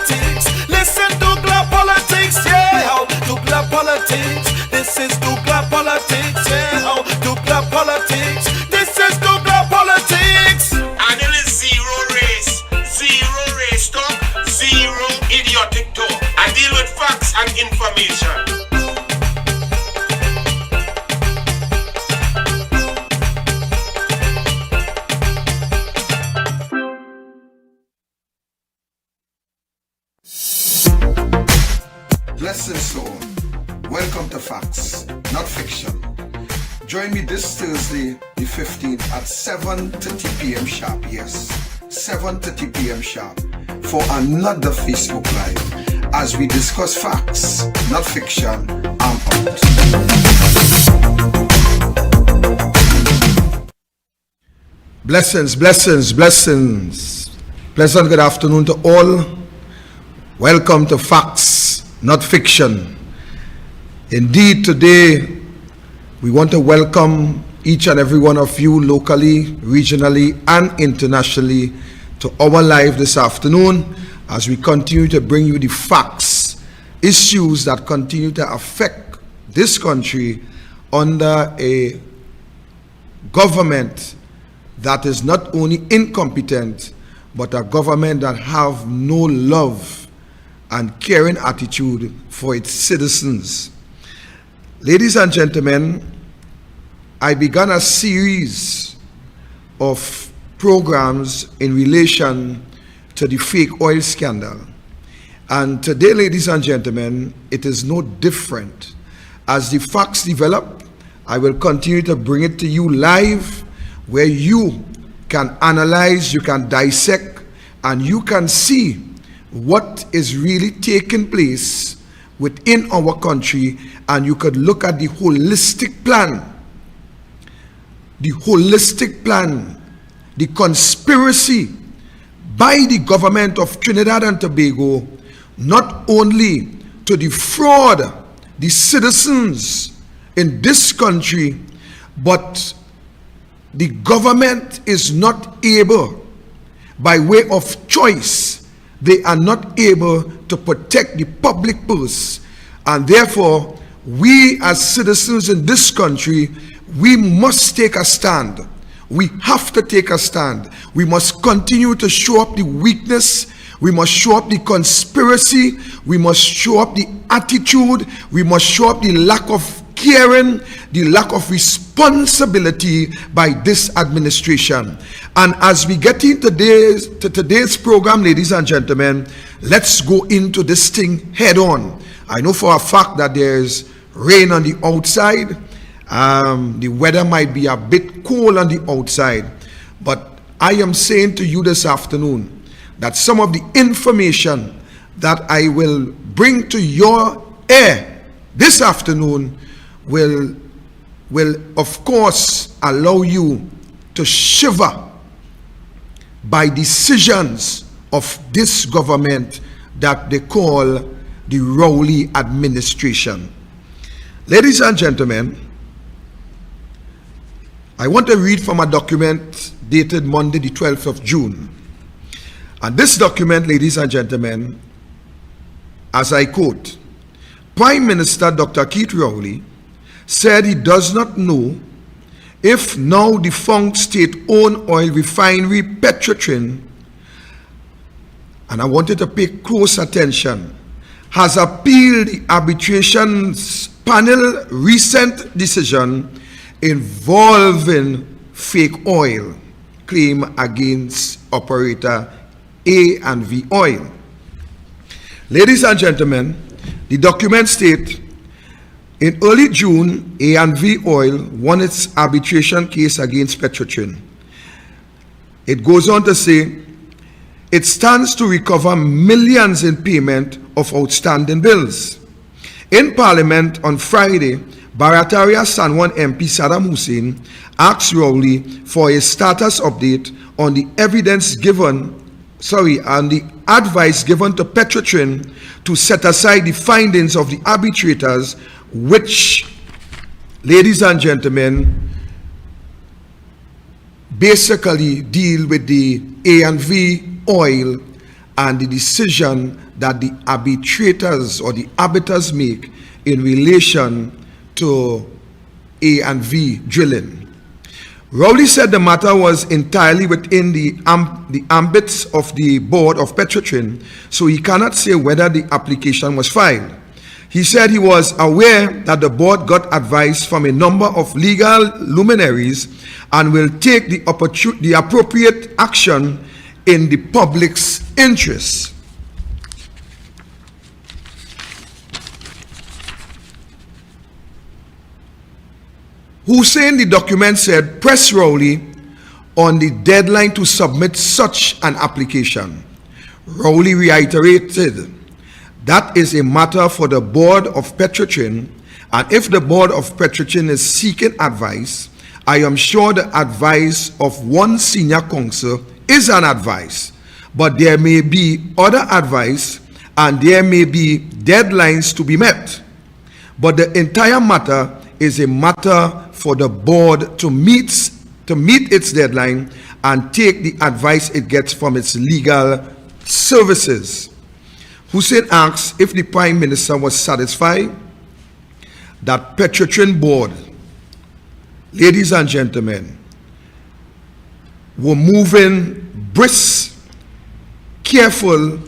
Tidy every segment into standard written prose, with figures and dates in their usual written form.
politics. Listen to Douglas politics, yeah. Douglas politics. This is Douglas politics, yeah. Douglas politics. This is Douglas politics. And it is zero race talk, zero idiotic talk. I deal with facts and information. Blessings soul. Welcome to Facts, Not Fiction. Join me this Thursday, the 15th at 7:30 p.m. sharp. Yes, 7:30 p.m. sharp for another Facebook Live as we discuss facts, not fiction. I'm out. Blessings. Pleasant good afternoon to all. Welcome to Facts, Not Fiction. Indeed, today we want to welcome each and every one of you locally, regionally, and internationally to our live this afternoon as we continue to bring you the facts, issues that continue to affect this country under a government that is not only incompetent, but a government that have no love and caring attitude for its citizens. Ladies and gentlemen, I began a series of programs in relation to the fake oil scandal. And today, ladies and gentlemen, it is no different. As the facts develop, I will continue to bring it to you live, where you can analyze, you can dissect, and you can see what is really taking place within our country, and you could look at the holistic plan, the conspiracy by the government of Trinidad and Tobago, not only to defraud the citizens in this country, but the government is not able, by way of choice, they are not able to protect the public purse. And therefore, we as citizens in this country, we must take a stand. We have to take a stand. We must continue to show up the weakness. We must show up the conspiracy. We must show up the attitude. We must show up the lack of caring, the lack of responsibility by this administration. And as we get into today's program, ladies and gentlemen, let's go into this thing head on. I know for a fact that there's rain on the outside. The weather might be a bit cold on the outside, but I am saying to you this afternoon that some of the information that I will bring to your ear this afternoon will of course allow you to shiver by decisions of this government that they call the Rowley administration. Ladies and gentlemen, I want to read from a document dated Monday the 12th of June. And this document, ladies and gentlemen, as I quote, Prime Minister Dr. Keith Rowley said he does not know if now defunct state-owned oil refinery Petrotrin, and I wanted to pay close attention, has appealed the arbitration's panel recent decision involving fake oil claim against operator A&V Oil. Ladies and gentlemen, the document states, in early June, A&V Oil won its arbitration case against Petrotrin. It goes on to say, it stands to recover millions in payment of outstanding bills. In Parliament on Friday, Barataria San Juan MP Saddam Hussein asked Rowley for a status update on the advice given to Petrotrin to set aside the findings of the arbitrators, which, ladies and gentlemen, basically deal with the A&V Oil and the decision that the arbitrators or the arbiters make in relation to A and V drilling. Rowley said the matter was entirely within the ambits of the board of Petrotrin, so he cannot say whether the application was filed. He said he was aware that the board got advice from a number of legal luminaries and will take the appropriate action in the public's interest. Hussein, the document said, press Rowley on the deadline to submit such an application. Rowley reiterated that is a matter for the board of Petrotrin, and if the board of Petrotrin is seeking advice, I am sure the advice of one senior counsel is an advice, but there may be other advice and there may be deadlines to be met. But the entire matter is a matter for the board to meet its deadline and take the advice it gets from its legal services. Hussein asks if the Prime Minister was satisfied that Petrotrin board, ladies and gentlemen, were moving brisk, careful,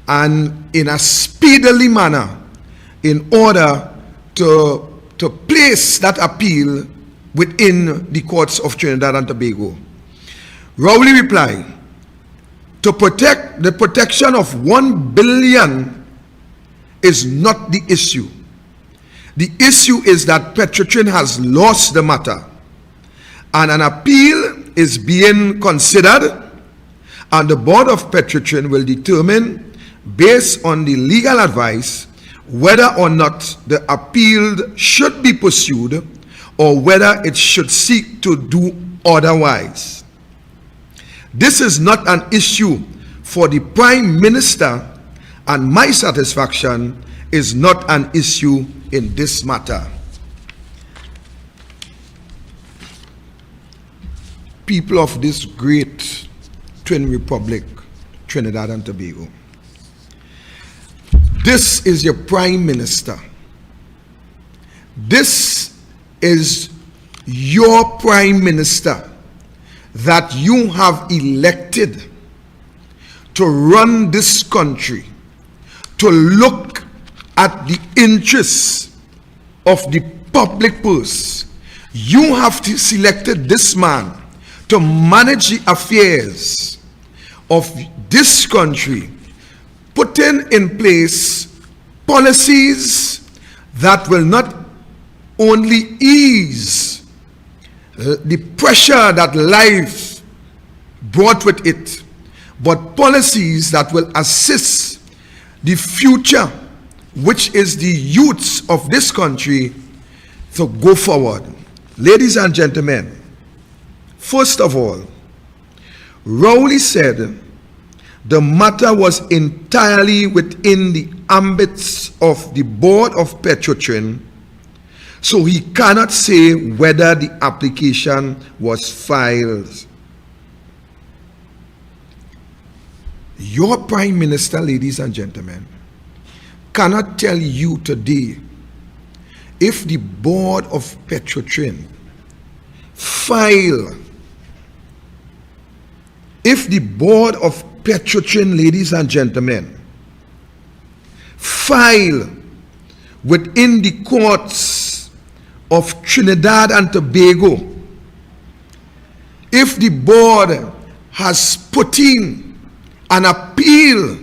and in a speedily manner in order to place that appeal within the courts of Trinidad and Tobago. Rowley replied, to protect the protection of 1 billion is not the issue. The issue is that Petrotrin has lost the matter and an appeal is being considered, and the board of Petrotrin will determine, based on the legal advice, whether or not the appeal should be pursued or whether it should seek to do otherwise. This is not an issue for the Prime Minister, and my satisfaction is not an issue in this matter. People of this great twin republic, Trinidad and Tobago, this is your Prime Minister. This is your Prime Minister that you have elected to run this country, to look at the interests of the public purse. You have selected this man to manage the affairs of this country, putting in place policies that will not only ease the pressure that life brought with it, but policies that will assist the future, which is the youths of this country, to go forward. Ladies and gentlemen, first of all, Rowley said the matter was entirely within the ambits of the board of Petrotrin, so he cannot say whether the application was filed. Your Prime Minister, ladies and gentlemen, cannot tell you today if the board of Petrotrin file, if the board of Petrotrin, ladies and gentlemen, file within the courts of Trinidad and Tobago, if the board has put in an appeal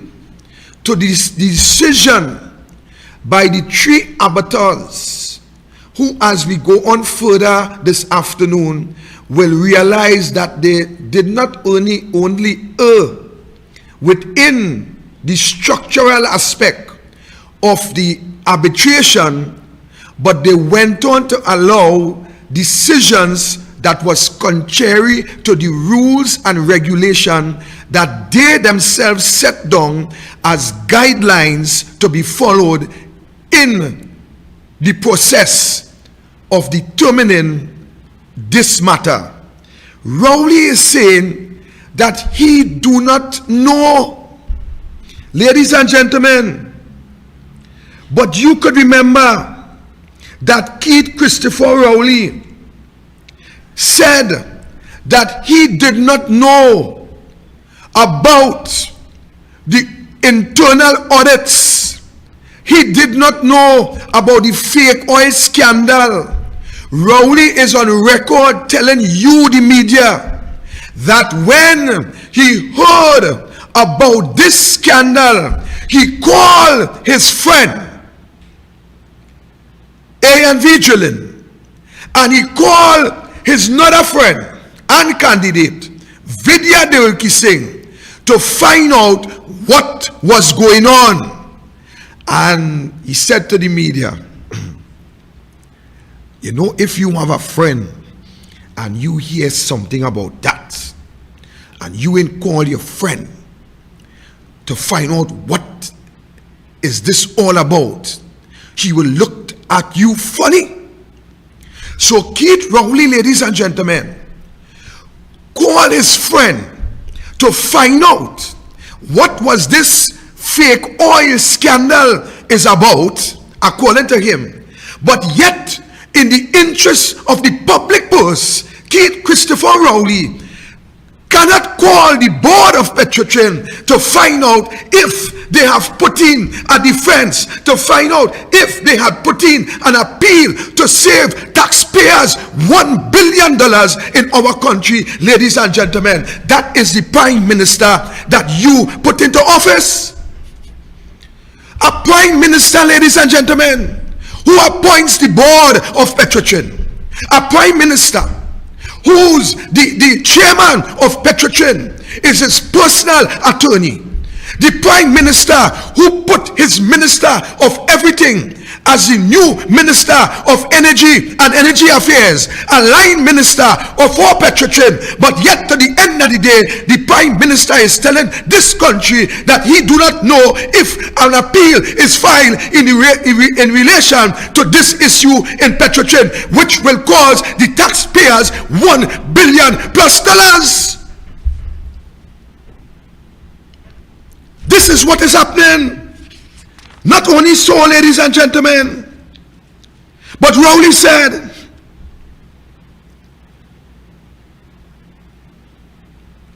to this decision by the 3 arbiters, who, as we go on further this afternoon, will realize that they did not only err within the structural aspect of the arbitration, but they went on to allow decisions that was contrary to the rules and regulation that they themselves set down as guidelines to be followed in the process of determining this matter. Rowley is saying that he do not know Ladies and gentlemen, but you could remember that Keith Christopher Rowley said that he did not know about the internal audits. He did not know about the fake oil scandal. Rowley is on record telling you, the media, that when he heard about this scandal, he called his friend A.N. Vigilin, and he called his another friend and candidate Vidya Devaki Singh to find out what was going on. And he said to the media, you know, if you have a friend and you hear something about that, and you ain't call your friend to find out what is this all about, he will look at you funny. So Keith Rowley, ladies and gentlemen, called his friend to find out what was this fake oil scandal is about, according to him. But yet, in the interest of the public purse, Keith Christopher Rowley cannot call the board of Petrotrin to find out if they have put in a defense, to find out if they had put in an appeal to save taxpayers $1 billion in our country. Ladies and gentlemen, that is the prime minister that you put into office. A prime minister, ladies and gentlemen, who appoints the board of Petrotrin. A prime minister who's the chairman of Petrotrin is his personal attorney. The prime minister who put his minister of everything as the new minister of energy and energy affairs, a line minister of all Petrotrin. But yet to the end of the day, the prime minister is telling this country that he do not know if an appeal is filed in relation to this issue in Petrotrin, which will cause the taxpayers $1 billion plus. This is what is happening. Not only so, ladies and gentlemen, but Rowley said,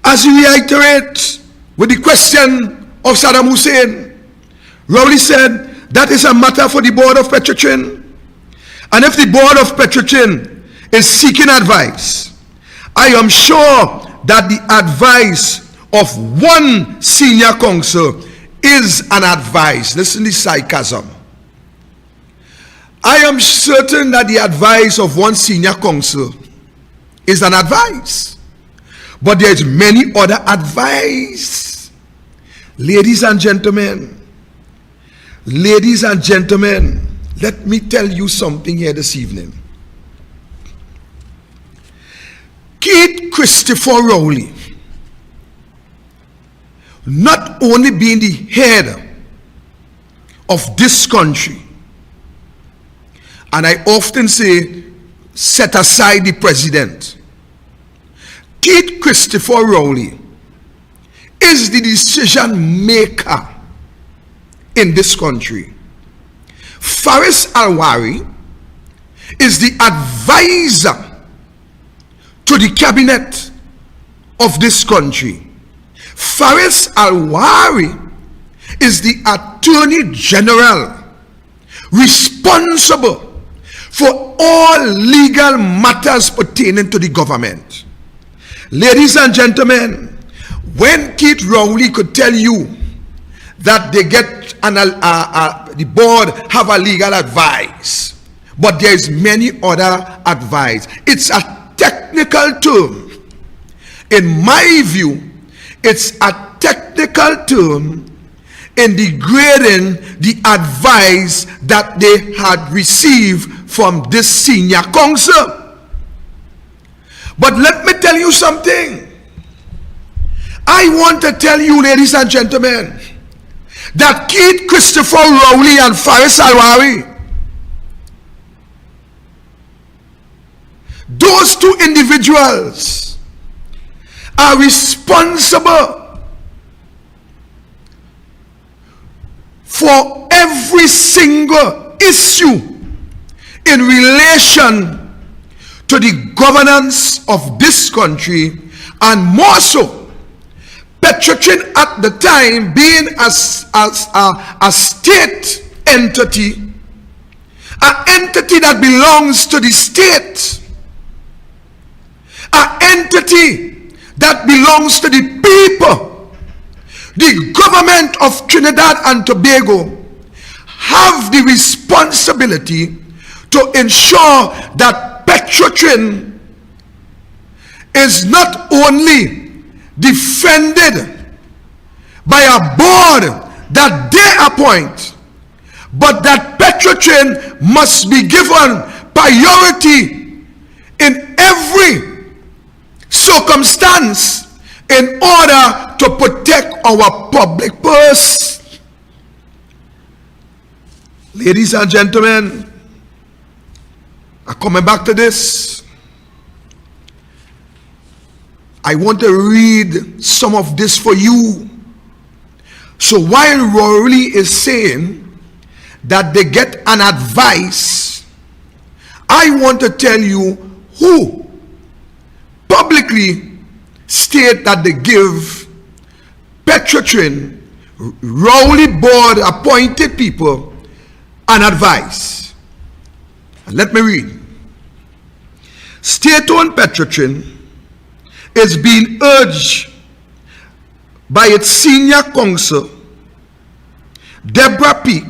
as he reiterates with the question of Saddam Hussein, Rowley said, that is a matter for the board of Petrotrin. And if the board of Petrotrin is seeking advice, I am sure that the advice of one senior counsel is an advice. Listen to sarcasm. I am certain that the advice of one senior counsel is an advice, but there is many other advice. Ladies and gentlemen, let me tell you something here this evening. Keith Christopher Rowley, not only being the head of this country, and I often say, set aside the president, Keith Christopher Rowley is the decision maker in this country. Faris Alwari is the advisor to the cabinet of this country. Faris Alwari is the Attorney General responsible for all legal matters pertaining to the government. Ladies and gentlemen, when Keith Rowley could tell you that they get the board have a legal advice, but there is many other advice, it's a technical term. In my view, it's a technical term in degrading the advice that they had received from this senior counsel. But let me tell you something. I want to tell you, ladies and gentlemen, that Keith Christopher Rowley and Faris Alwari, those two individuals are responsible for every single issue in relation to the governance of this country, and more so, Petrotrin at the time being a state entity, an entity that belongs to the state, an entity that belongs to the people. The government of Trinidad and Tobago have the responsibility to ensure that Petrotrin is not only defended by a board that they appoint, but that Petrotrin must be given priority in every circumstance in order to protect our public purse. Ladies and gentlemen, I'm coming back to this. I want to read some of this for you. So while Rory is saying that they get an advice, I want to tell you who publicly state that they give Petrotrin, Rowley board appointed people, an advice. And let me read. State-owned Petrotrin is being urged by its senior counsel, Deborah Peak,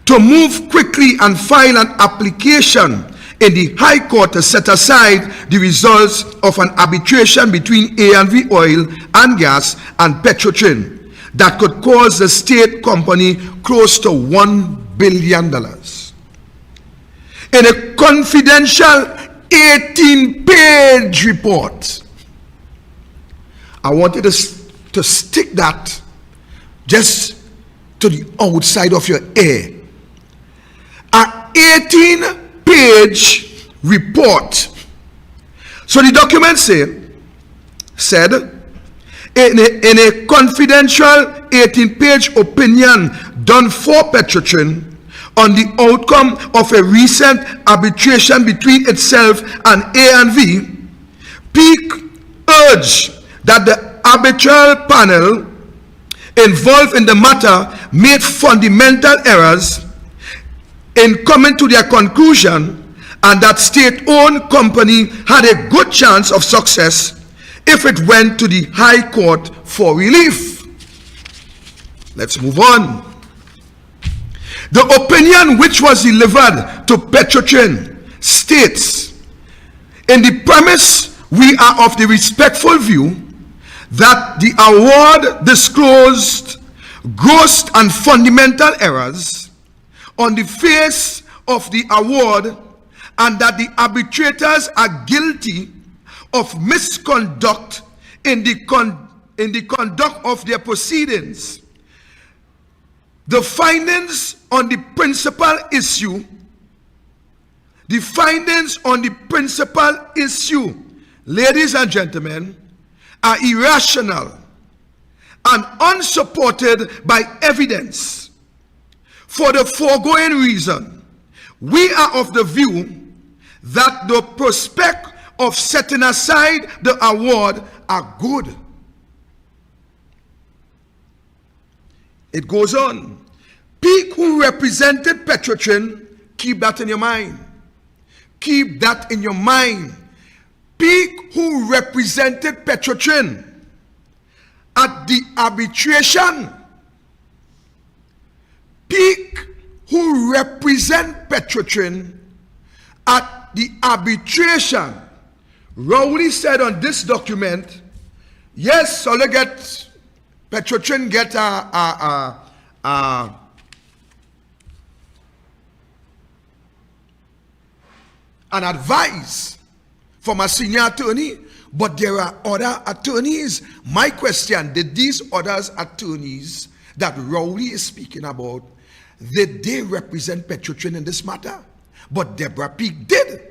to move quickly and file an application in the High Court to set aside the results of an arbitration between A&V Oil and Gas and Petrotrin that could cause the state company close to $1 billion. In a confidential 18-page report, I wanted to stick that just to the outside of your ear. An 18-page report. So the document said, in a confidential 18-page opinion done for Petrotrin on the outcome of a recent arbitration between itself and A&V, Peak urged that the arbitral panel involved in the matter made fundamental errors in coming to their conclusion, and that state-owned company had a good chance of success if it went to the High Court for relief. Let's move on. The opinion which was delivered to Petrotrin states, in the premise we are of the respectful view that the award disclosed gross and fundamental errors on the face of the award, and that the arbitrators are guilty of misconduct in the conduct of their proceedings. The findings on the principal issue, ladies and gentlemen, are irrational and unsupported by evidence. For the foregoing reason, we are of the view that the prospect of setting aside the award are good. It goes on. Peak, who represented Petrotrin, keep that in your mind. Keep that in your mind. Peak, who represented Petrotrin at the arbitration. Peak, who represent Petrotrin at the arbitration. Rowley said on this document, yes, so they get Petrotrin get an advice from a senior attorney, but there are other attorneys. My question, did these other attorneys that Rowley is speaking about, did they represent Petrotrin in this matter? But Deborah Peak did.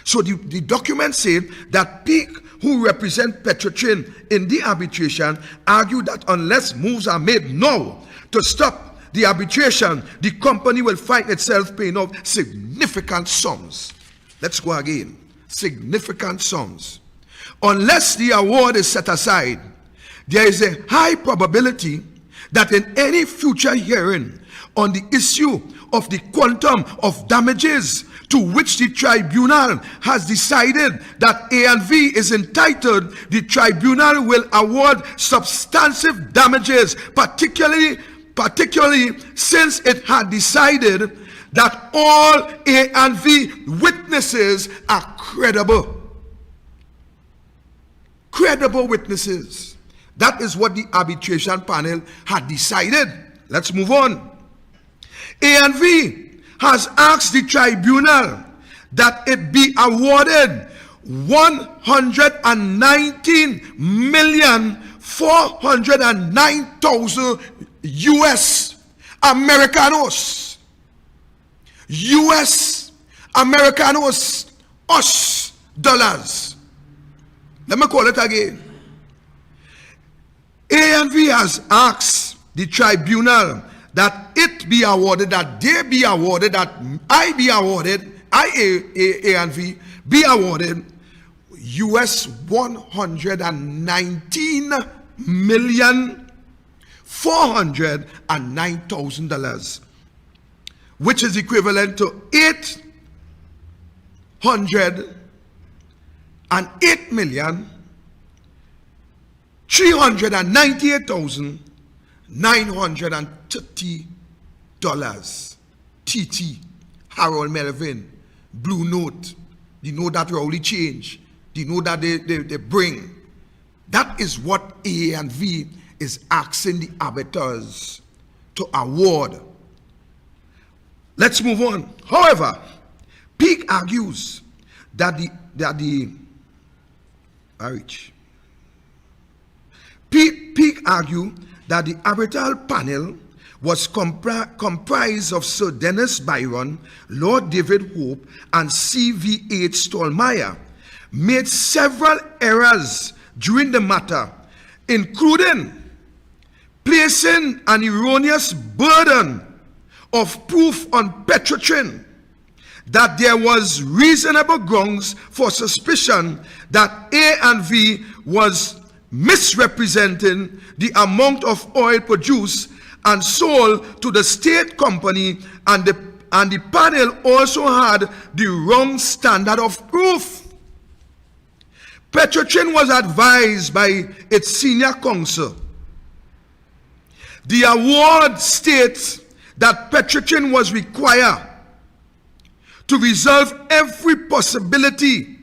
So the document said that Peak, who represent Petrotrin in the arbitration, argued that unless moves are made now to stop the arbitration, the company will find itself paying out significant sums. Let's go again. Significant sums. Unless the award is set aside, there is a high probability that in any future hearing on the issue of the quantum of damages to which the tribunal has decided that A&V is entitled, the tribunal will award substantive damages, particularly since it had decided that all A&V witnesses are credible. Credible witnesses. That is what the arbitration panel had decided. Let's move on. A&V has asked the tribunal that it be awarded 119,409,000 US Americanos. US Americanos, US dollars. Let me call it again. A&V has asked the tribunal that it be awarded, that they be awarded, that I be awarded, A&V be awarded US $119,409,000, which is equivalent to $808,398,930 TT, Harold Melvin, Blue Note, the note that Rowley change, the note that they bring. That is what A&V is asking the arbiters to award. Let's move on. However, Peake argues that Peake argued that the arbitral panel was comprised of Sir Dennis Byron, Lord David Hope, and C.V.H. Stallmeyer, made several errors during the matter, including placing an erroneous burden of proof on Petrotrin that there was reasonable grounds for suspicion that A&V was misrepresenting the amount of oil produced and sold to the state company, and the panel also had the wrong standard of proof. Petrotrin was advised by its senior counsel. The award states that Petrotrin was required to resolve every possibility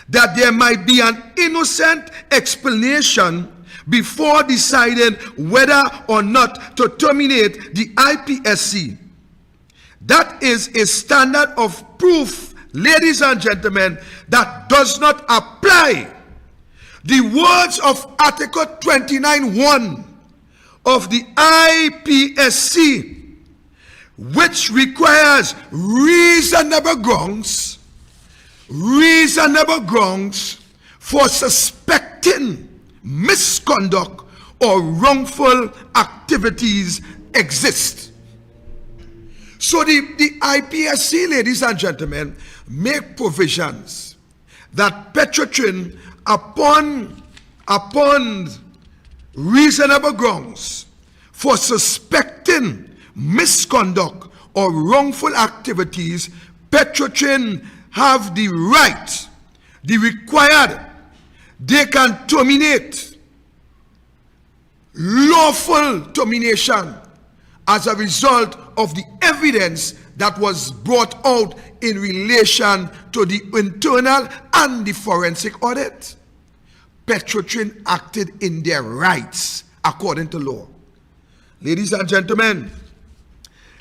that there might be an innocent explanation before deciding whether or not to terminate the IPSC. That is a standard of proof, ladies and gentlemen, that does not apply. The words of Article 29(1) of the IPSC, which requires reasonable grounds for suspecting misconduct or wrongful activities, exist. So the IPSC, ladies and gentlemen, make provisions that Petrotrin, upon reasonable grounds for suspecting misconduct or wrongful activities, Petrotrin have the right, the required, they can terminate, lawful termination, as a result of the evidence that was brought out in relation to the internal and the forensic audit. Petrotrin acted in their rights according to law. Ladies and gentlemen,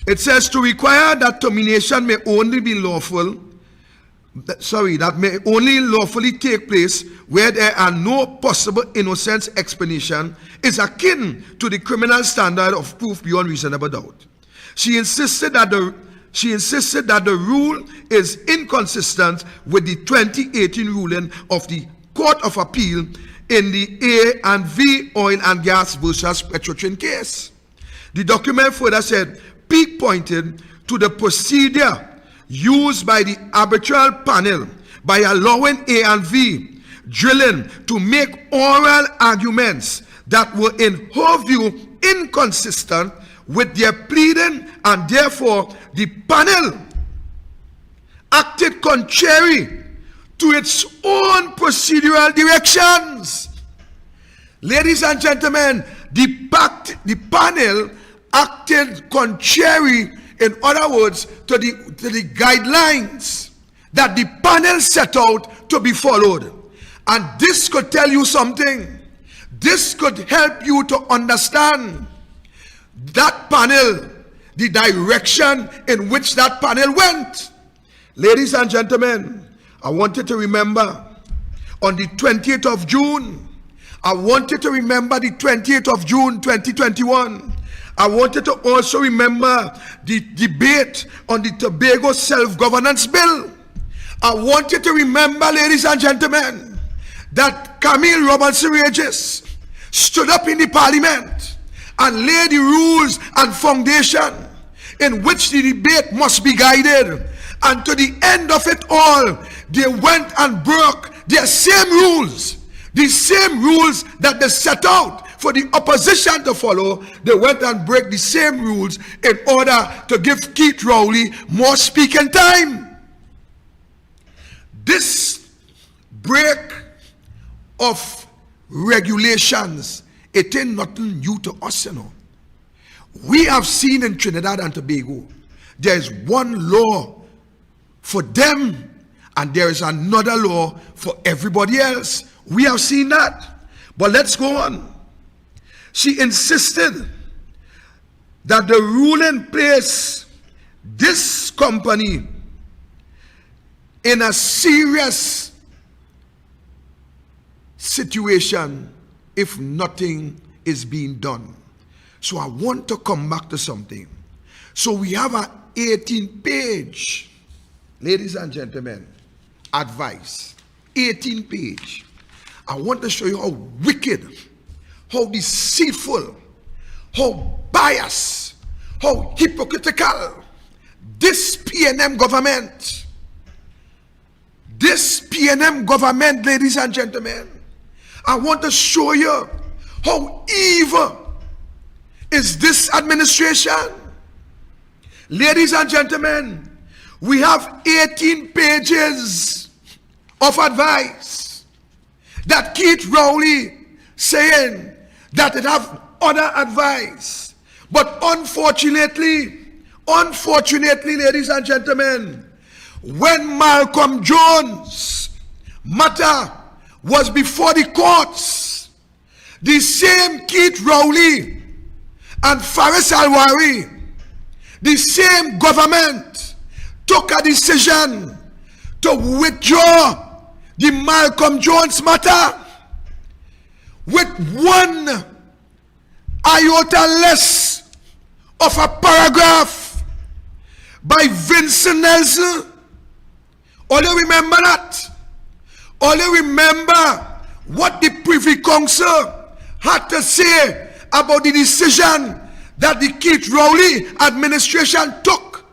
it says to require that termination may only be lawful, that may only lawfully take place where there are no possible innocence explanation is akin to the criminal standard of proof beyond reasonable doubt. She insisted that the rule is inconsistent with the 2018 ruling of the Court of Appeal in the A&V Oil and Gas versus Petrotrin case. The document further said, Peake pointed to the procedure used by the arbitral panel by allowing A and V drilling to make oral arguments that were in her view inconsistent with their pleading, and therefore the panel acted contrary to its own procedural directions. Ladies and gentlemen, the panel acted contrary, in other words, to the guidelines that the panel set out to be followed. And this could tell you something. This could help you to understand that panel, the direction in which that panel went. Ladies and gentlemen, I want you to remember on the 20th of June, I want you to remember the 28th of June 2021. I want you to also remember the debate on the Tobago Self-Governance Bill. I want you to remember, ladies and gentlemen, that Camille Robinson-Regis stood up in the parliament and laid the rules and foundation in which the debate must be guided. And to the end of it all, they went and broke their same rules. The same rules that they set out for the opposition to follow, they went and break the same rules in order to give Keith Rowley more speaking time. This break of regulations, it ain't nothing new to us, you know. We have seen in Trinidad and Tobago, there is one law for them and there is another law for everybody else. We have seen that. But let's go on. She insisted that the ruling place this company in a serious situation if nothing is being done. So I want to come back to something. So we have an 18-page, ladies and gentlemen, advice. 18-page. I want to show you how wicked, how deceitful, how biased, how hypocritical this PNM government, ladies and gentlemen, I want to show you how evil is this administration. Ladies and gentlemen, we have 18 pages of advice that Keith Rowley saying that it have other advice. But unfortunately, ladies and gentlemen, when Malcolm Jones matter was before the courts, the same Keith Rowley and Faris Alwari, the same government took a decision to withdraw the Malcolm Jones matter with one iota less of a paragraph by Vincent Nelson. Only remember that. Only remember what the Privy Council had to say about the decision that the Keith Rowley administration took.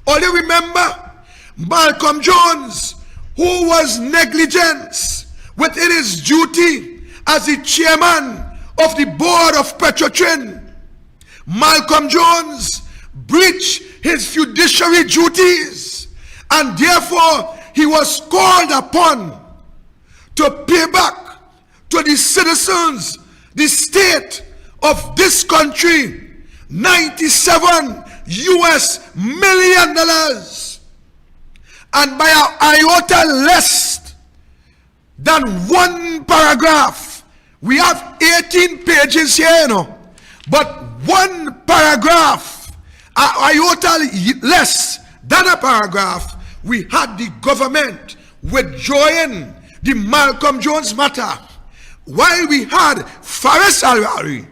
Only remember Malcolm Jones, who was negligent within his duty as the chairman of the board of Petrotrin. Malcolm Jones breached his fiduciary duties, and therefore he was called upon to pay back to the citizens, the state of this country, $97 million. And by an iota less than one paragraph, we have 18 pages here, you know, but one paragraph, an iota less than a paragraph, we had the government withdrawing the Malcolm Jones matter, while we had Faris Alwari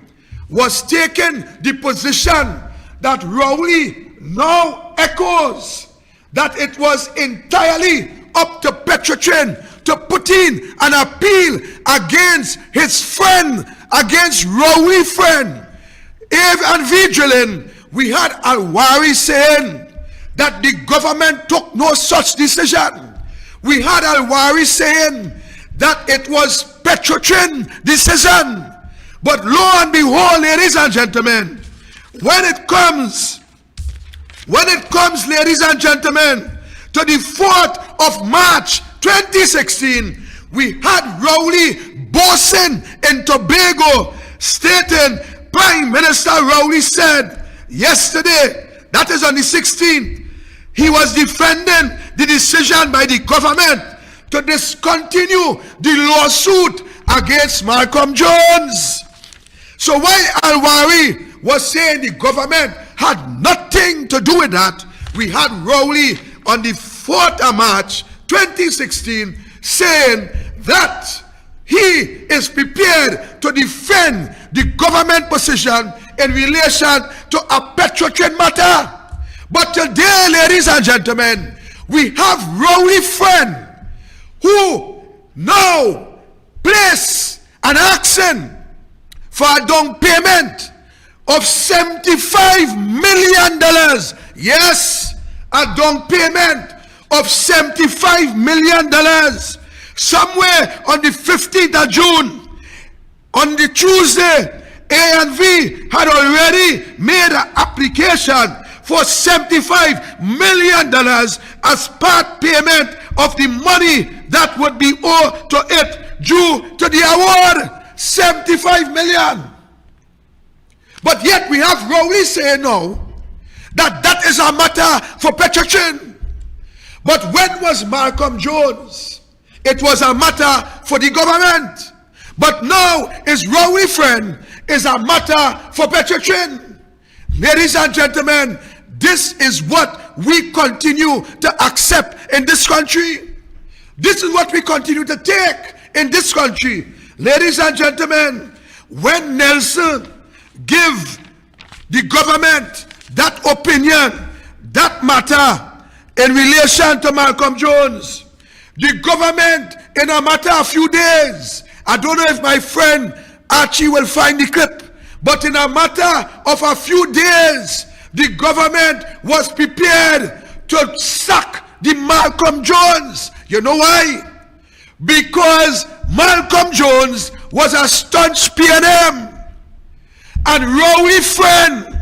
was taking the position that Rowley now echoes, that it was entirely up to Petrotrin to put in an appeal against his friend, against Rowley's friend, and V drilling, we had Al-Wari saying that the government took no such decision. We had Al-Wari saying that it was Petrotrin decision. But lo and behold, ladies and gentlemen, when it comes, ladies and gentlemen, to the 4th of March 2016, we had Rowley boasting in Tobago, stating, Prime Minister Rowley said yesterday, that is on the 16th, he was defending the decision by the government to discontinue the lawsuit against Malcolm Jones. So while Al-Wari was saying the government had nothing to do with that, we had Rowley on the 4th of March 2016 saying that he is prepared to defend the government position in relation to a Petrotrin matter. But today, ladies and gentlemen, we have Rowley friend who now place an action for a down payment of $75 million. Yes, a down payment of $75 million. Somewhere on the 15th of June, on the Tuesday, A&V had already made an application for $75 million as part payment of the money that would be owed to it due to the award. $75 million. But yet we have Rowley saying now that is a matter for Petrotrin. But when was Malcolm Jones? It was a matter for the government. But now his Rowley friend is a matter for Petrotrin. Ladies and gentlemen, this is what we continue to accept in this country. This is what we continue to take in this country. Ladies and gentlemen, when Nelson give the government that opinion, that matter in relation to Malcolm Jones, the government in a matter of few days, I don't know if my friend Archie will find the clip, but in a matter of a few days, the government was prepared to sack the Malcolm Jones. You know why? Because Malcolm Jones was a staunch PNM. And Rowley friend,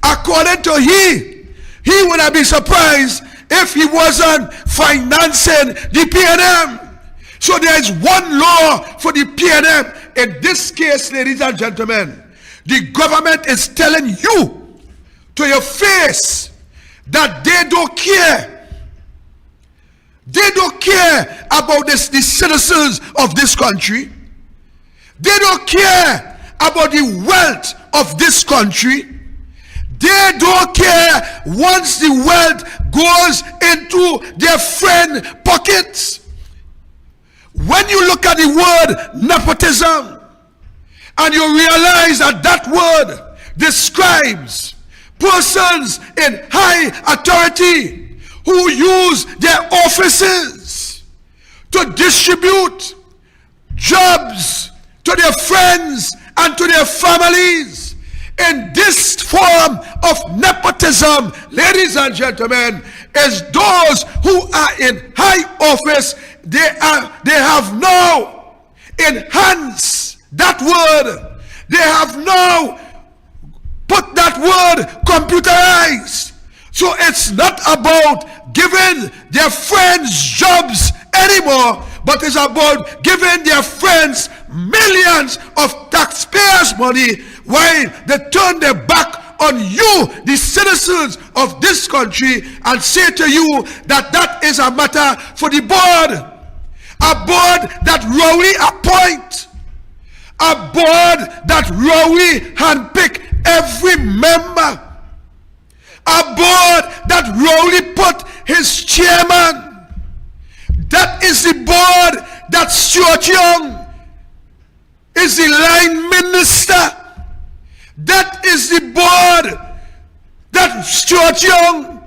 according to he would have been surprised if he wasn't financing the PNM. So there is one law for the PNM. In this case, ladies and gentlemen, the government is telling you to your face that they don't care. They don't care about the citizens of this country. They don't care about the wealth of this country. They don't care once the wealth goes into their friend pockets. When you look at the word nepotism and you realize that that word describes persons in high authority who use their offices to distribute jobs to their friends and to their families. In this form of nepotism, ladies and gentlemen, is those who are in high office, they have now enhanced that word. They have now put that word computerized. So it's not about giving their friends jobs anymore, but it's about giving their friends millions of taxpayers' money while they turn their back on you, the citizens of this country, and say to you that that is a matter for the board. A board that Rowley appoint. A board that Rowley handpick every member. A board that Rowley put his chairman. That is the board that Stuart Young is the line minister. That is the board that Stuart Young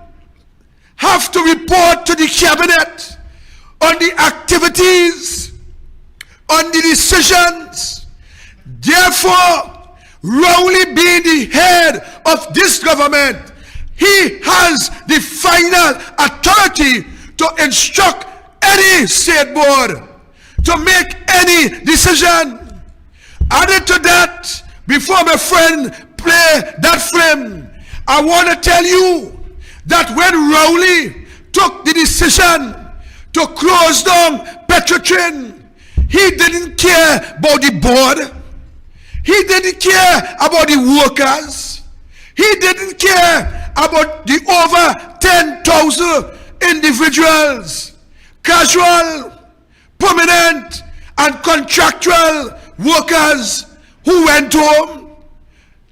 have to report to the cabinet on the activities, on the decisions. Therefore, Rowley being the head of this government, he has the final authority to instruct any state board to make any decision. Added to that, before my friend play that film, I want to tell you that when Rowley took the decision to close down Petrotrin, he didn't care about the board. He didn't care about the workers. He didn't care about the over 10,000 individuals, casual, permanent, and contractual workers who went home.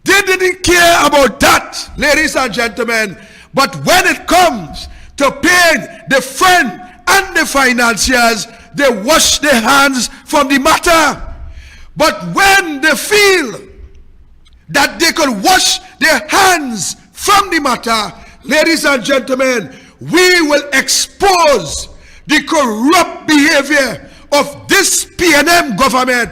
They didn't care about that, ladies and gentlemen. But when it comes to paying the friend and the financiers, they wash their hands from the matter. But when they feel that they could wash their hands from the matter, ladies and gentlemen, we will expose the corrupt behavior of this PNM government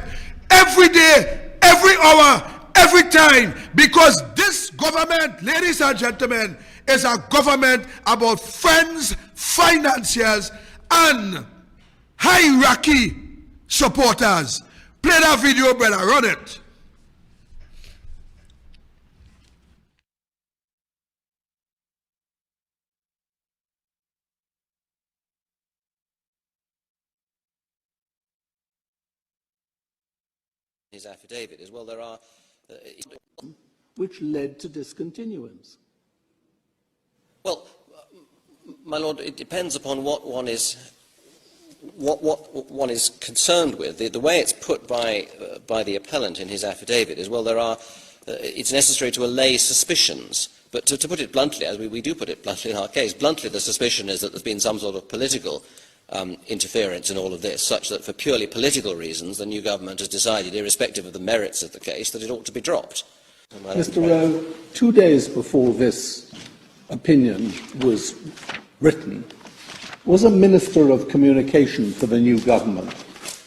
every day, every hour, every time, because this government, ladies and gentlemen, is a government about friends, financiers, and hierarchy supporters. Play that video, brother. Run it. His affidavit is, well, there are... which led to discontinuance. Well, my lord, it depends upon what one is one is concerned with. The way it's put by the appellant in his affidavit is, well, there are it's necessary to allay suspicions. But to put it bluntly, as we do put it bluntly in our case, bluntly the suspicion is that there's been some sort of political interference in all of this, such that for purely political reasons the new government has decided, irrespective of the merits of the case, that it ought to be dropped. Mr. Rowe, 2 days before this opinion was written, was a Minister of Communication for the new government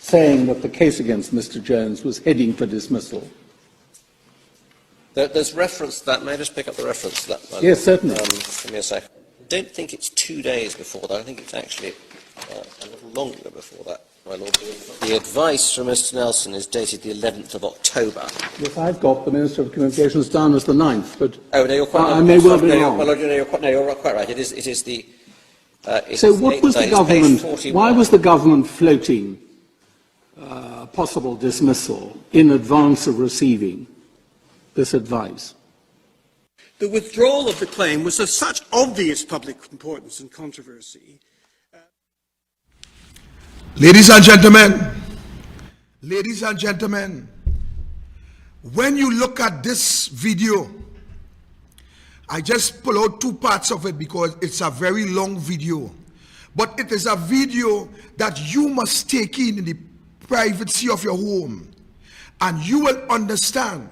saying that the case against Mr. Jones was heading for dismissal? There's reference to that. May I just pick up the reference to that? Yes, certainly. Give me a second. I don't think it's 2 days before that. I think it's actually a little longer before that, my lord. The advice from Mr. Nelson is dated the 11th of October. Yes, I've got the Minister of Communications down as the 9th, but oh, no, you're quite I may well be wrong. My lord, you're quite right. It is the... So what was the government, why was the government floating possible dismissal in advance of receiving this advice? The withdrawal of the claim was of such obvious public importance and controversy. Ladies and gentlemen, when you look at this video, I just pull out 2 parts of it because it's a very long video. But it is a video that you must take in the privacy of your home. And you will understand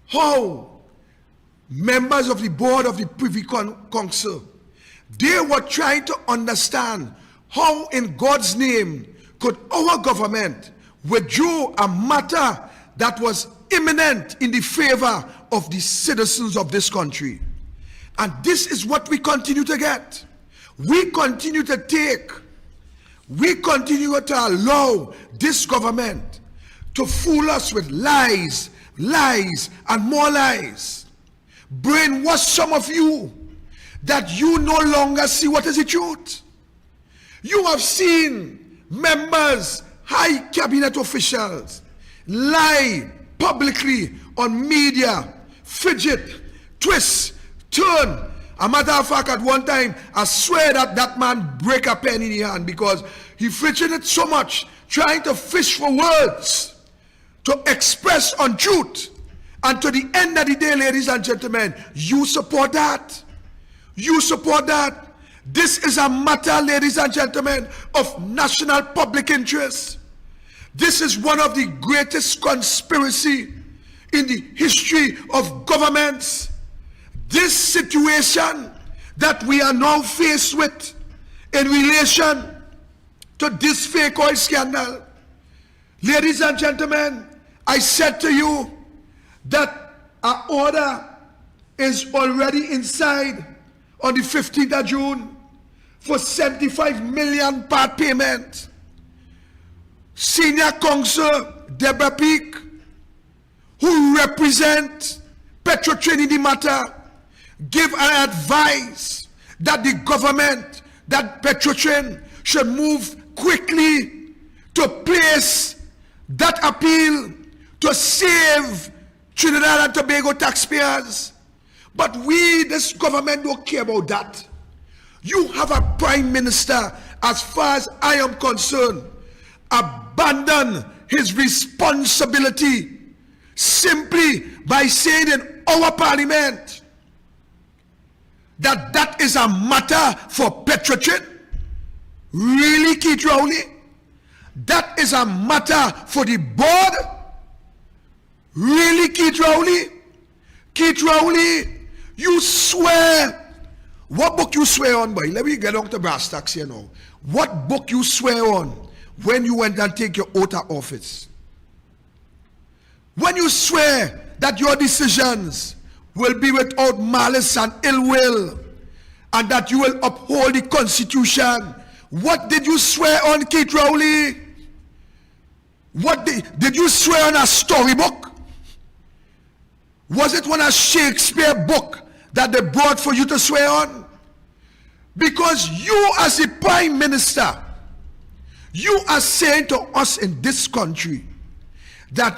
how members of the board of the Privy Council, they were trying to understand how in God's name could our government withdraw a matter that was imminent in the favor of the citizens of this country. And this is what we continue to get. We continue to allow this government to fool us with lies, and more lies. Brainwash some of you that you no longer see what is the truth. You have seen members, high cabinet officials, lie publicly on media, fidget, twist, turn. A matter of fact, at one time, I swear that man break a pen in his hand because he fidgeted so much, trying to fish for words to express untruth. And to the end of the day, ladies and gentlemen, you support that. You support that. This is a matter, ladies and gentlemen, of national public interest. This is one of the greatest conspiracy in the history of governments. This situation that we are now faced with in relation to this fake oil scandal, ladies and gentlemen, I said to you that our order is already inside on the 15th of June for 75 million part payment. Senior Counsel Deborah Peake, who represent Petrotrin in the matter, give an advice that the government, that Petrotrin should move quickly to place that appeal to save Trinidad and Tobago taxpayers. But we, this government, don't care about that. You have a prime minister, as far as I am concerned, abandon his responsibility simply by saying in our parliament that that is a matter for Petrotrin. Really, Keith Rowley? That is a matter for the board? Really, Keith Rowley? Keith Rowley, you swear. What book you swear on, boy? Let me get on to brass tacks here now. What book you swear on when you went and take your oath of office? When you swear that your decisions will be without malice and ill will, and that you will uphold the Constitution, what did you swear on, Keith Rowley? What did you swear on? A storybook? Was it one of Shakespeare book that they brought for you to swear on? Because you as a prime minister, you are saying to us in this country that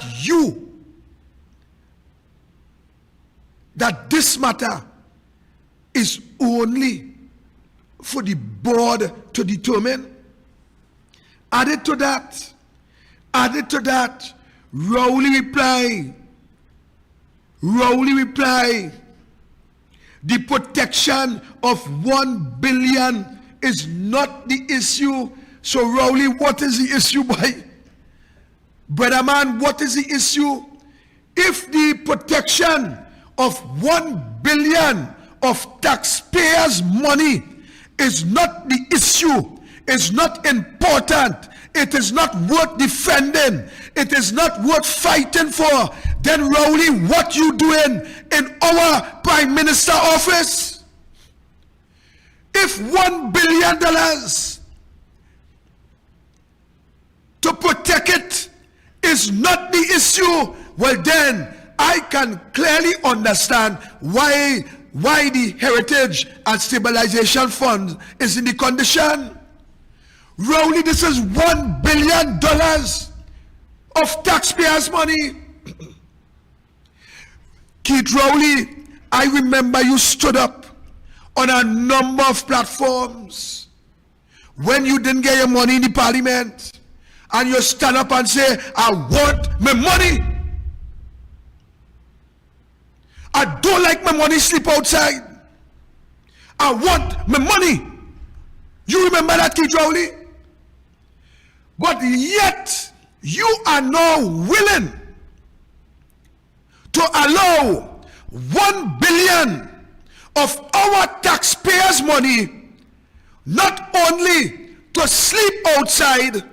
this matter is only for the board to determine. Added to that, Rowley reply, the protection of 1 billion is not the issue. So Rowley, what is the issue, boy? Brother man, what is the issue? If the protection of 1 billion of taxpayers' money is not the issue, is not important, it is not worth defending, it is not worth fighting for, then Rowley, what you doing in our Prime Minister office? If $1 billion to protect it is not the issue, well then I can clearly understand why the Heritage and Stabilization Fund is in the condition. Rowley, this is $1 billion of taxpayers' money. Keith Rowley, I remember you stood up on a number of platforms when you didn't get your money in the parliament, and you stand up and say, I want my money. I don't like my money sleep outside. I want my money. You remember that, Keith Rowley? But yet, you are now willing to allow 1 billion of our taxpayers' money not only to sleep outside,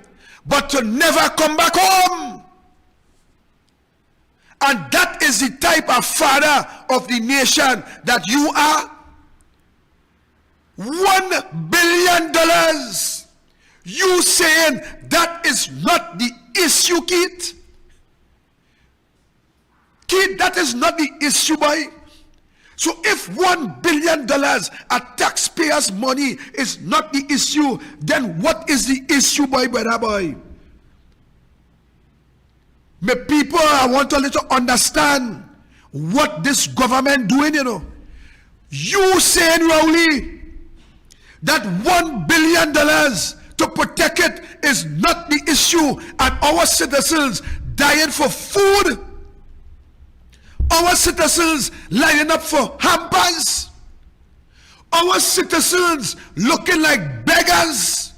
but to never come back home. And that is the type of father of the nation that you are. $1 billion. You saying that is not the issue, Keith? Keith, that is not the issue, boy. So if $1 billion of taxpayers' money is not the issue, then what is the issue, boy, brother boy? My people, I want you to understand what this government doing, you know. You saying, Rowley, that $1 billion to protect it is not the issue, and our citizens dying for food, our citizens lining up for hampers, our citizens looking like beggars,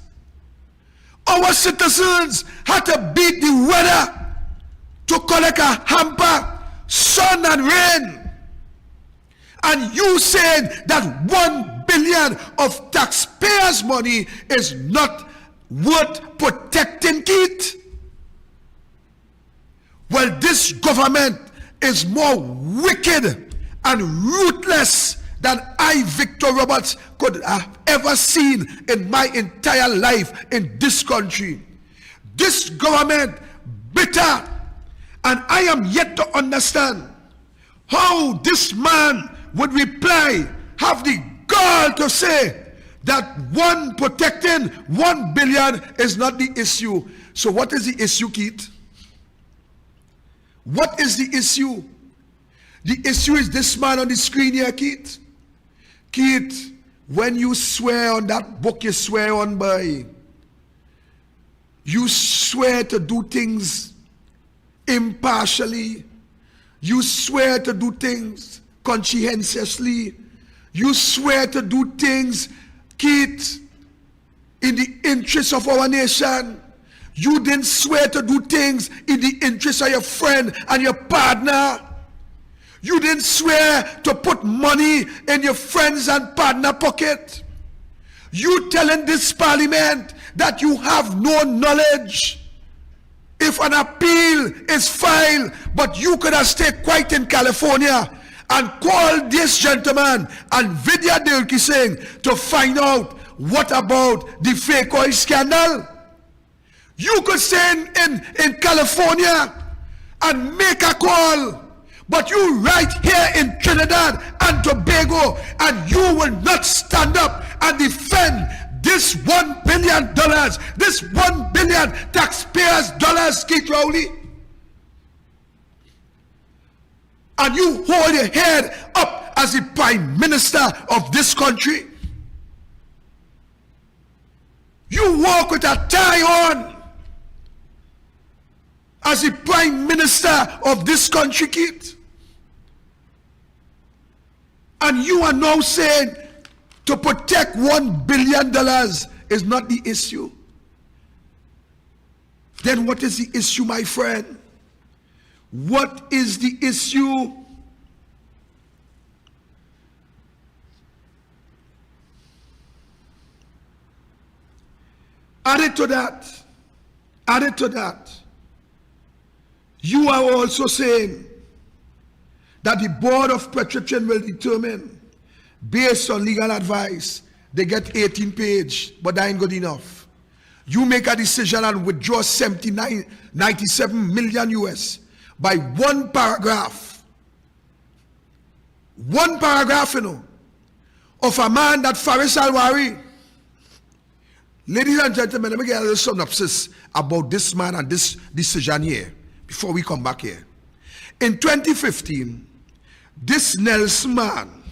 our citizens had to beat the weather to collect a hamper, sun and rain, and you saying that 1 billion of taxpayers' money is not worth protecting, Keith? Well, this government is more wicked and ruthless than I, Victor Roberts, could have ever seen in my entire life in this country. This government, bitter, and I am yet to understand how this man would reply, have the gall to say that protecting 1 billion is not the issue. So what is the issue, Keith? What is the issue? The issue is this man on the screen here, Keith. Keith, when you swear on that book you swear on by, you swear to do things impartially. You swear to do things conscientiously. You swear to do things, Keith, in the interest of our nation. You didn't swear to do things in the interest of your friend and your partner. You didn't swear to put money in your friends and partner pocket. You telling this parliament that you have no knowledge. If an appeal is filed, but you could have stayed quiet in California and called this gentleman and Vidya Dilke Singh to find out what about the fake oil scandal. You could stay in California and make a call, but you right here in Trinidad and Tobago, and you will not stand up and defend this $1 billion, this $1 billion taxpayers' dollars, Keith Rowley. And you hold your head up as the Prime Minister of this country. You walk with a tie on as the Prime Minister of this country, Keith. And you are now saying to protect $1 billion is not the issue. Then what is the issue, my friend? What is the issue? Added to that, you are also saying that the board of Petrotrin will determine, based on legal advice, they get 18 page, but that ain't good enough. You make a decision and withdraw 97 million US by one paragraph, you know, of a man that Faris Alwari. Ladies and gentlemen, let me get a little synopsis about this man and this decision here before we come back here. In 2015, this Nelson man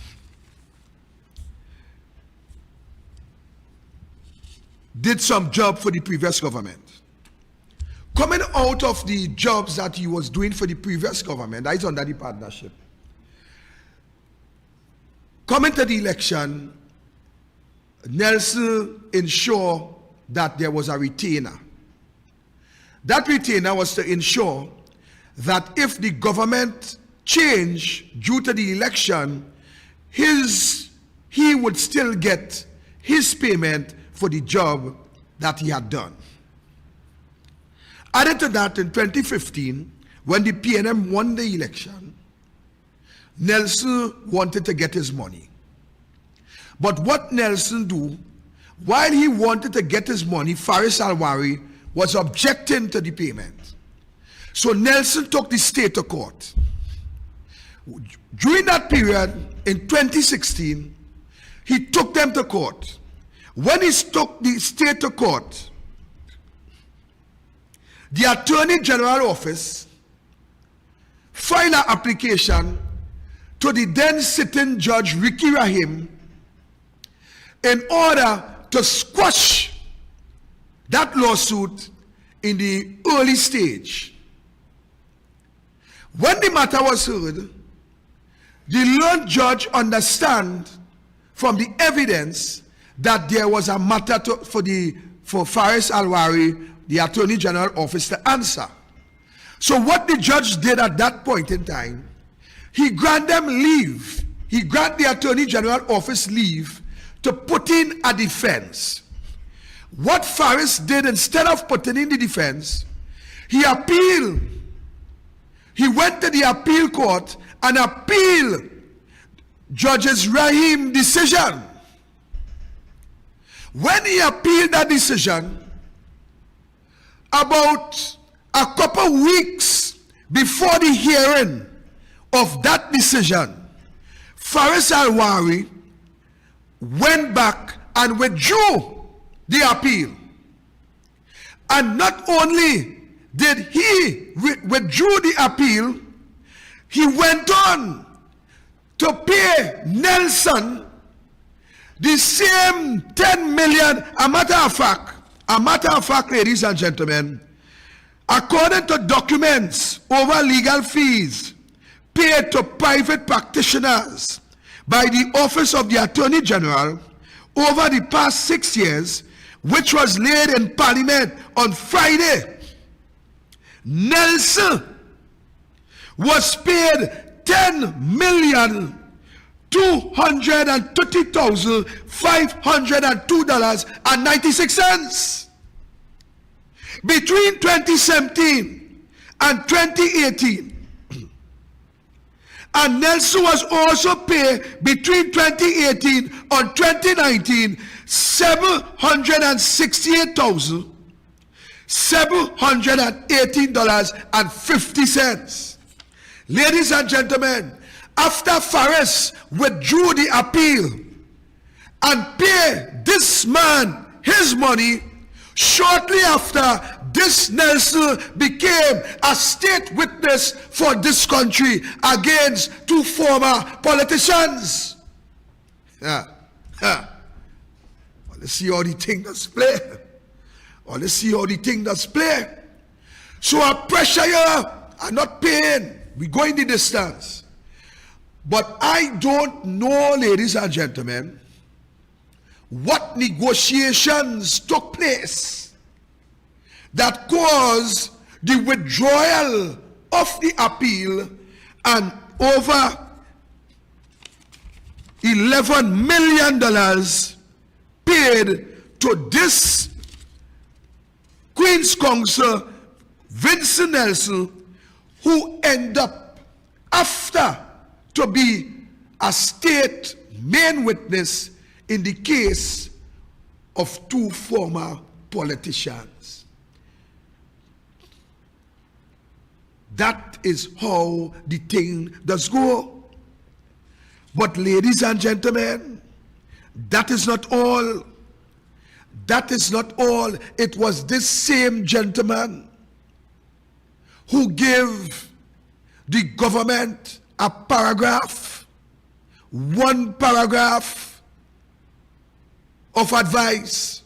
did some job for the previous government. Coming out of the jobs that he was doing for the previous government, that is under the partnership, coming to the election, Nelson ensured that there was a retainer. That retainer was to ensure that if the government changed due to the election, he would still get his payment for the job that he had done. Added to that, in 2015, when the PNM won the election, Nelson wanted to get his money. But what Nelson do, while he wanted to get his money, Faris Alwari was objecting to the payment. So Nelson took the state to court. During that period, in 2016, he took them to court. When he took the state to court, the Attorney General office filed an application to the then sitting judge Ricky Rahim in order to squash that lawsuit in the early stage. When the matter was heard, the learned judge understand from the evidence that there was a matter for Faris Alwari, the Attorney General office, to answer. So what the judge did at that point in time, he granted them leave. He granted the Attorney General office leave to put in a defense. What Faris did, instead of putting in the defense, he appealed he went to the appeal court and appealed Judge Rahim's decision. When he appealed that decision, about a couple weeks before the hearing of that decision, Faris Alwari went back and withdrew the appeal. And not only did he withdraw the appeal, he went on to pay Nelson the same 10 million. A matter of fact, ladies and gentlemen, according to documents over legal fees paid to private practitioners by the Office of the Attorney General over the past 6 years, which was laid in Parliament on Friday, Nelson was paid $10,230,502.96 between 2017 and 2018. And Nelson was also paid between 2018 and 2019 $768.50. Ladies and gentlemen, after Faris withdrew the appeal and paid this man his money, shortly after, this Nelson became a state witness for this country against two former politicians. Let's see how the thing does play. Let's see how the thing does play. So our pressure here are not paying. We go in the distance. But I don't know, ladies and gentlemen, what negotiations took place that caused the withdrawal of the appeal and over $11 million paid to this Queen's Counsel, Vincent Nelson, who ended up after to be a state main witness in the case of two former politicians. That is how the thing does go. But ladies and gentlemen, that is not all. That is not all. It was this same gentleman who gave the government a paragraph, one paragraph of advice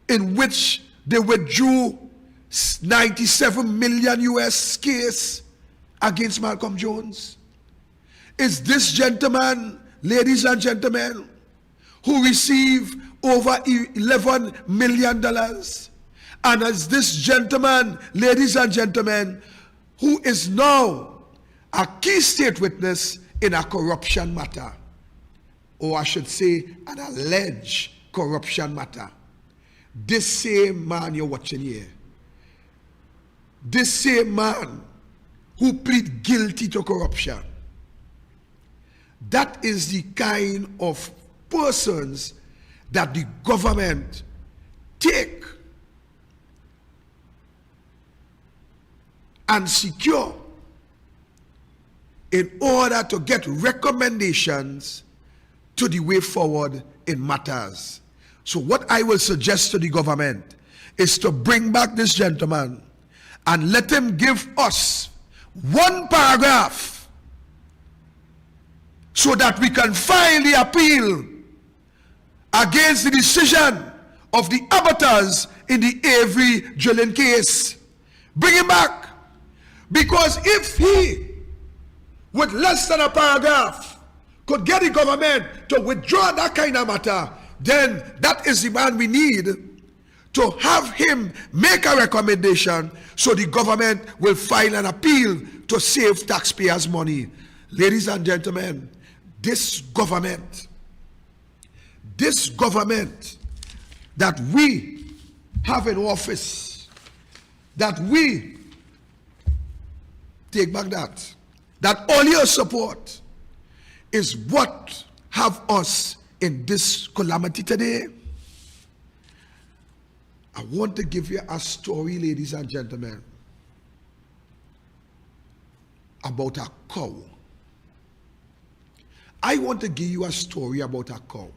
in which they withdrew 97 million US case against Malcolm Jones. Is this gentleman, ladies and gentlemen, who received over $11 million, and as this gentleman, ladies and gentlemen, who is now a key state witness in a corruption matter, or I should say an alleged corruption matter. This same man you're watching here, this same man who plead guilty to corruption, that is the kind of persons that the government take and secure in order to get recommendations to the way forward in matters. So what I will suggest to the government is to bring back this gentleman and let him give us one paragraph so that we can file the appeal against the decision of the abattoirs in the Avery drilling case. Bring him back. Because if he, with less than a paragraph, could get the government to withdraw that kind of matter, then that is the man we need to have him make a recommendation so the government will file an appeal to save taxpayers' money. Ladies and gentlemen, this government that we have in office, that we take back that. That all your support is what have us in this calamity today. I want to give you a story, ladies and gentlemen, about a cow. I want to give you a story about a cow.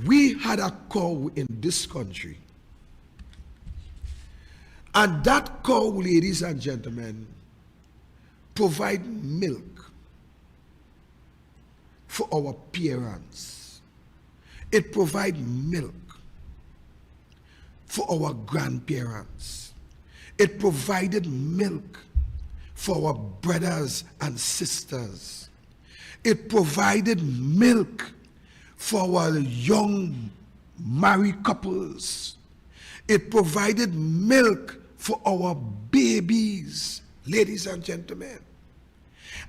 We had a cow in this country, and that cow, ladies and gentlemen, provide milk for our parents. It provide milk for our grandparents. It provided milk for our brothers and sisters. It provided milk for our young married couples. It provided milk for our babies, ladies and gentlemen.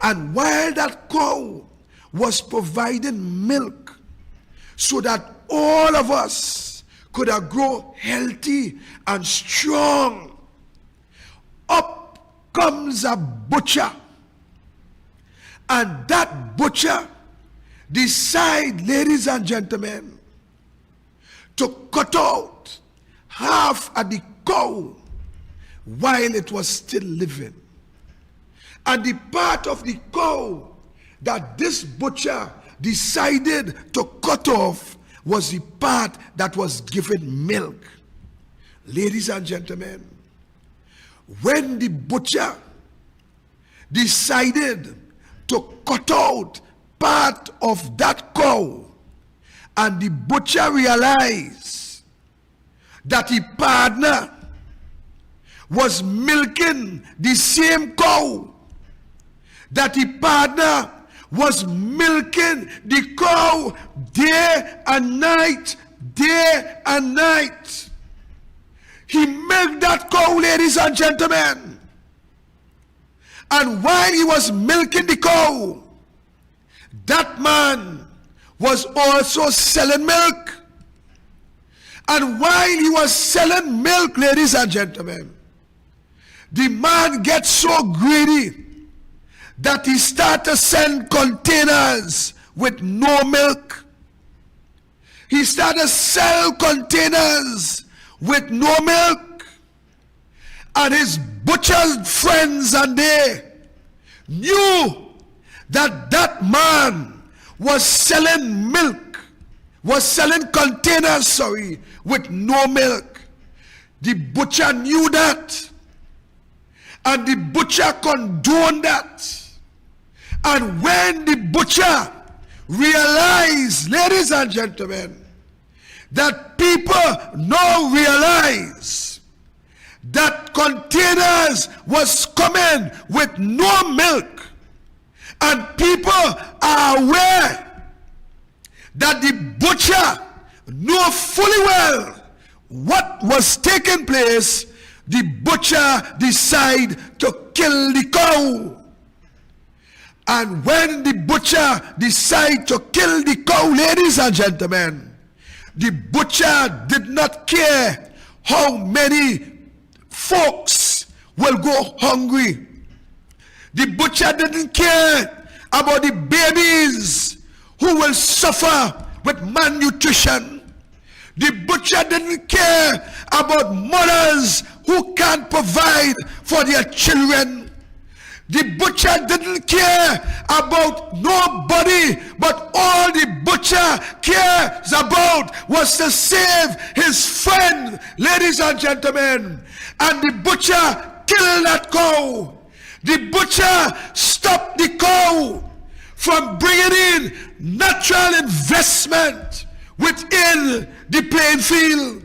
And while that cow was providing milk so that all of us could grow healthy and strong, up comes a butcher. And that butcher decide, ladies and gentlemen, to cut out half of the cow while it was still living. And the part of the cow that this butcher decided to cut off was the part that was given milk. Ladies and gentlemen, when the butcher decided to cut out part of that cow, and the butcher realized that his partner was milking the same cow, that his partner was milking the cow day and night, day and night. He milked that cow, ladies and gentlemen. And while he was milking the cow, that man was also selling milk. And while he was selling milk, ladies and gentlemen, the man gets so greedy that he started to send containers with no milk. He started to sell containers with no milk. And his butcher friends and they knew that that man was selling milk, was selling containers, with no milk. The butcher knew that, and the butcher condoned that. And when the butcher realized, ladies and gentlemen, that people now realize that containers was coming with no milk, and people are aware that the butcher knew fully well what was taking place, the butcher decided to kill the cow. And when the butcher decided to kill the cow, ladies and gentlemen, the butcher did not care how many folks will go hungry. The butcher didn't care about the babies who will suffer with malnutrition. The butcher didn't care about mothers who can't provide for their children. The butcher didn't care about nobody, but all the butcher cares about was to save his friend, ladies and gentlemen. And the butcher killed that cow. The butcher stopped the cow from bringing in natural investment within the playing field.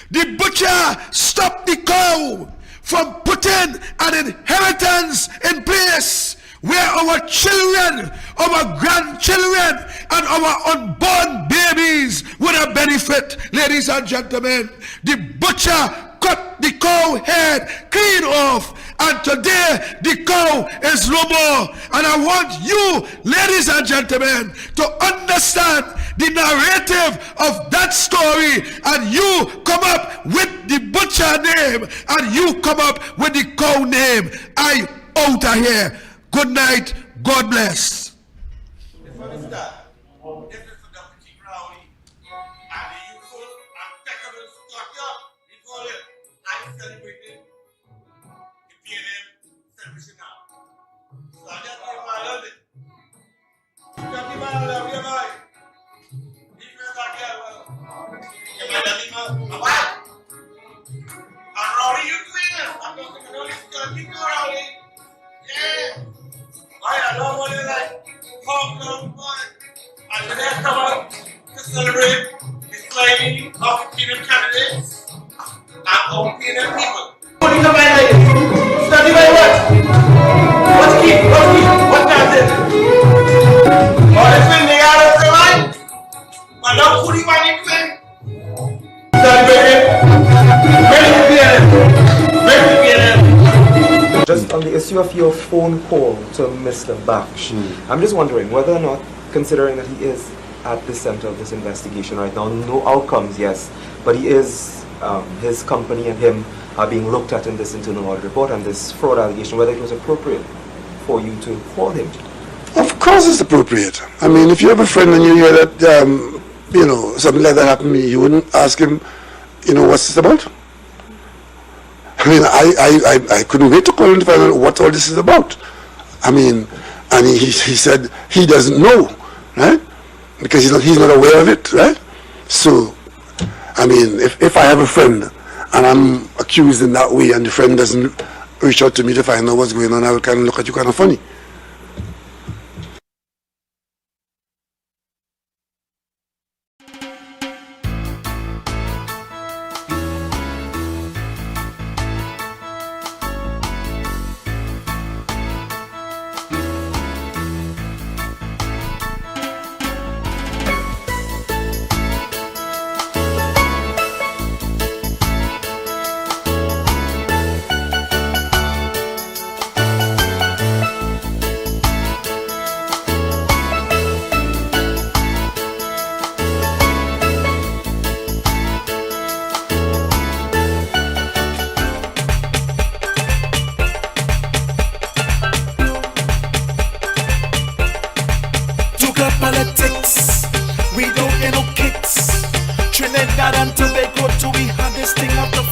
The butcher stopped the cow from putting an inheritance in place where our children, our grandchildren, and our unborn babies would have benefit, ladies and gentlemen. The butcher cut the cow head clean off, and today the cow is no more. And I want you, ladies and gentlemen, to understand the narrative of that story, and you come up with the butcher name, and you come up with the cow name. I out of here. Good night. God bless. This is the Deputy Crowley and the youthful and peccable Scotland. We call it. I'm celebrating the PNM celebration now. So I just give my love it. Just give my love, give my. Leave me back here, well. Give my love, my wife. And Rowley, you doing it? I'm not going to know this. Keep going, Rowley. Yeah. I love what they like. Hong Kong boy. And today I come out to celebrate the slaying of the PNM candidates and our PNM people. What do you come by like? Study by what? What's key? What does it? All the twin they are of the line. But don't put him on the twin. Study by him. Ready to PNM. Ready to PNM. Just on the issue of your phone call to Mr. Baksh, I'm just wondering whether or not, considering that he is at the center of this investigation right now, no outcomes, yes, but he is, his company and him are being looked at in this internal audit report and this fraud allegation, whether it was appropriate for you to call him. Of course it's appropriate. I mean, if you have a friend and you hear that, you know, something like that happened to me, you wouldn't ask him, you know, what's this about? I mean, I couldn't wait to call him to find out what all this is about. I mean, and he said he doesn't know, right? Because he's not aware of it, right? So, I mean, if I have a friend and I'm accused in that way and the friend doesn't reach out to me to find out what's going on, I will kind of look at you kind of funny. Politics, we don't get no kicks. Trinidad and Tobago, do we have this thing of the